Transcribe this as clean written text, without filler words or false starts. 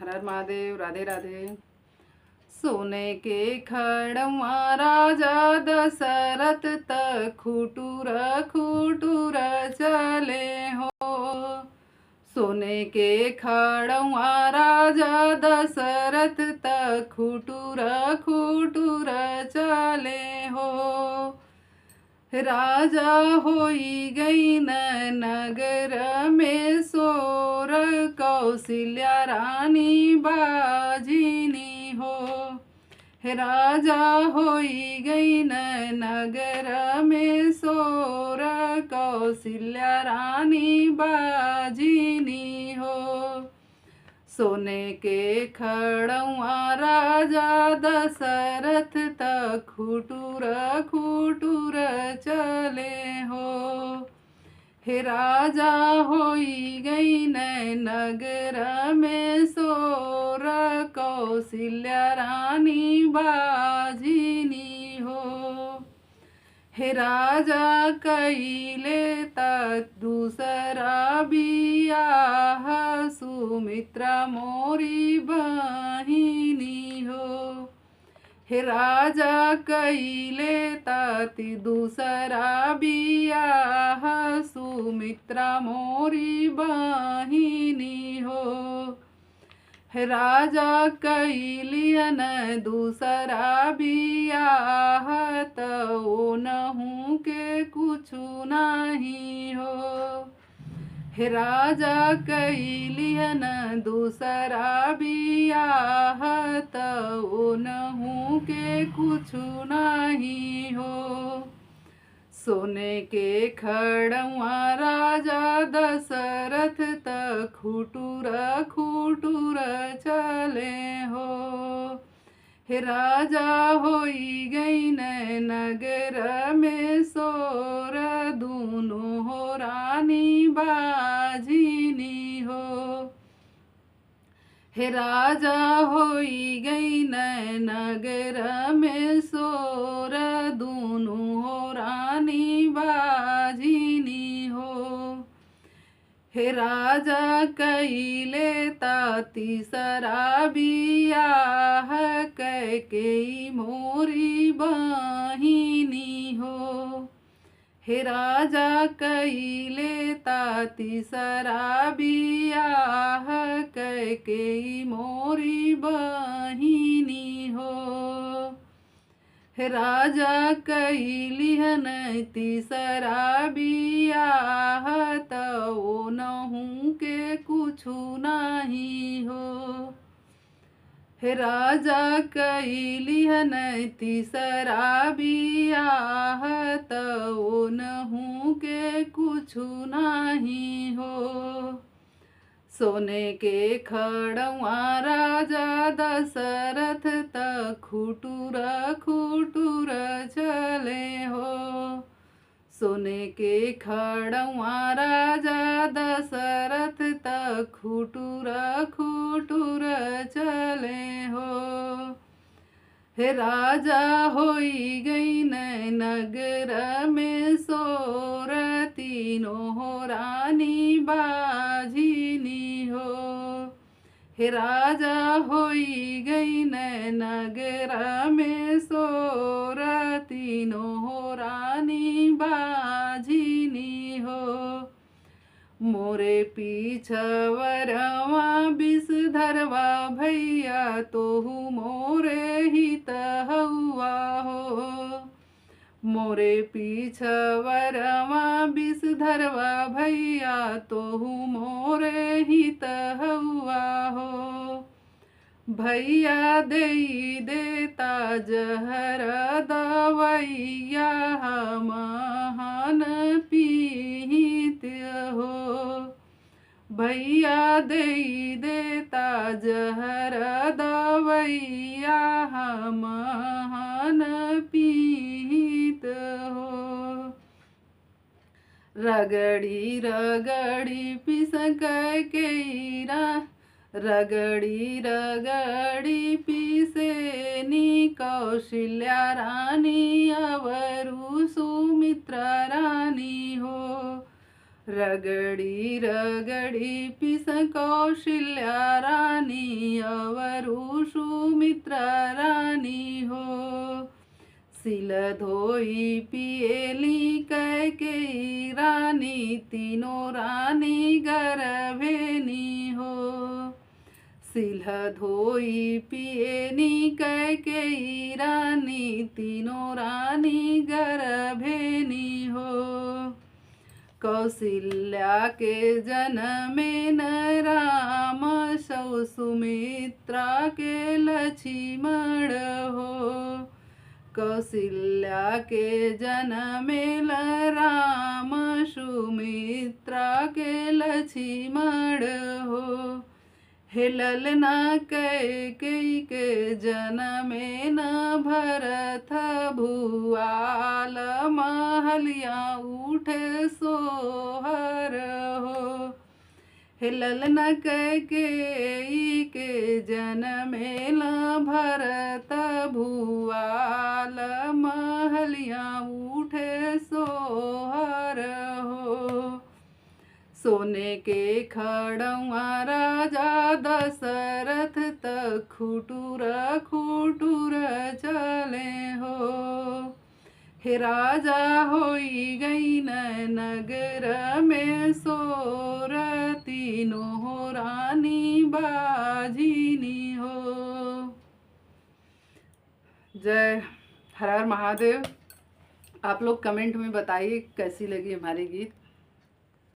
हर हर महादेव। राधे राधे। सोने के खड़वा राजा दशरथ तक खुटुर खुटुर चले हो। सोने के खड़वा राजा दशरथ तक खुटुर खुटुर चले हो। राजा होई गई न नगर में सोर, कौशल्या रानी बाजिनी हो। राजा होई गई न नगर में सोर, कौशल्या रानी बाजिनी हो। सोने के खड़वा राजा दशरथ तक खुटुर खुटुर चले हो। हे राजा होई गई न नगर में सोर, कौशल्या रानी बाजिनी हो। हे राजा कैले तक दूसरा बियाह, सुमित्रा मोरी बहिनी हो। हे राजा कैले ताति दूसरा बियाह, सुमित्रा मोरी बहिनी हो। हे राजा कैलियन दूसरा बियाह, तो नहू के कुछु नहीं हो। हे राजा कैलियन दूसरा बियाह, तो नहू के कुछु नहीं हो। सोने के खड़वा राजा दशरथ तक खुटुर खुटुर चले हो। हे राजा होई गई न नगर में सोर, दूनों हो रानी बाजिनी हो। हे राजा होई गई न नगर में सोर, दूनों हो रानी बाजिनी हो। हे राजा कैले तीसरा बियाह, कैकेयी मोरी बहिनी हो। हे राजा कैले तीसरा बियाह, कैकेयी मोरी बहिनी हो। हे राजा कैलिहन तीसरा बियाह, तो नहू के कुछु नहीं हो। हे राजा कैलिहन तीसरा बियाह, तो नहू के कुछु नहीं हो। सोने के खड़वा राजा दशरथ तक खुटुर खुटुर चले हो। सोने के खड़वा राजा दशरथ तक खुटुर खुटुर चले हो। हे राजा होई गई न नगर में सोर, तीनों हो रानी बाजिनी हो। हे राजा होई गई न नगर में सोर, तीनों हो रानी बाजिनी हो। मोरे पीछवरवा विषधरवा भैया, तोहू मोरे हित हउआ हो। मोरे पीछवरवा विषधरवा भैया, तोहू मोरे हित हउआ हो। भैया देई देता जहर दवैया, महान पीहित हो। भैया देई देता जहर दवैया, महान पीहित हो। रगड़ी रगड़ी पिसक केरा, रगड़ी रगड़ी पीसेनी कौशल्या रानी, अवरु सुमित्रा रानी हो। रगड़ी रगड़ी पिस कौशल्या रानी अवरु सुमित्रा रानी हो। सिल धोई पिएली कैकेयी रानी तीनों रानी गर्भेनी हो। सिल धोई पिएनी कैकेयी रानी तीनों रानी गर्भेनी हो। कौशल्या के जनमेन राम सौ सुमित्रा के लक्ष्मण हो। कौशल्या के जनमेल राम सुमित्रा के लक्ष्मण हो। हे ललना कैकेयी के जनमेन भरत भुआल महलिया उठे सोहर हो। हे ललना कैकेयी के जनमेल भरत भुआल महलिया उठे सोहर हो। सोने के खड़वा राजा दशरथ तक खुटुर खुटुर चले हो। हे राजा होई गई नगर में सोर तीनों रानी बाजिनी हो। जय हर हर महादेव। आप लोग कमेंट में बताइए कैसी लगी हमारी गीत।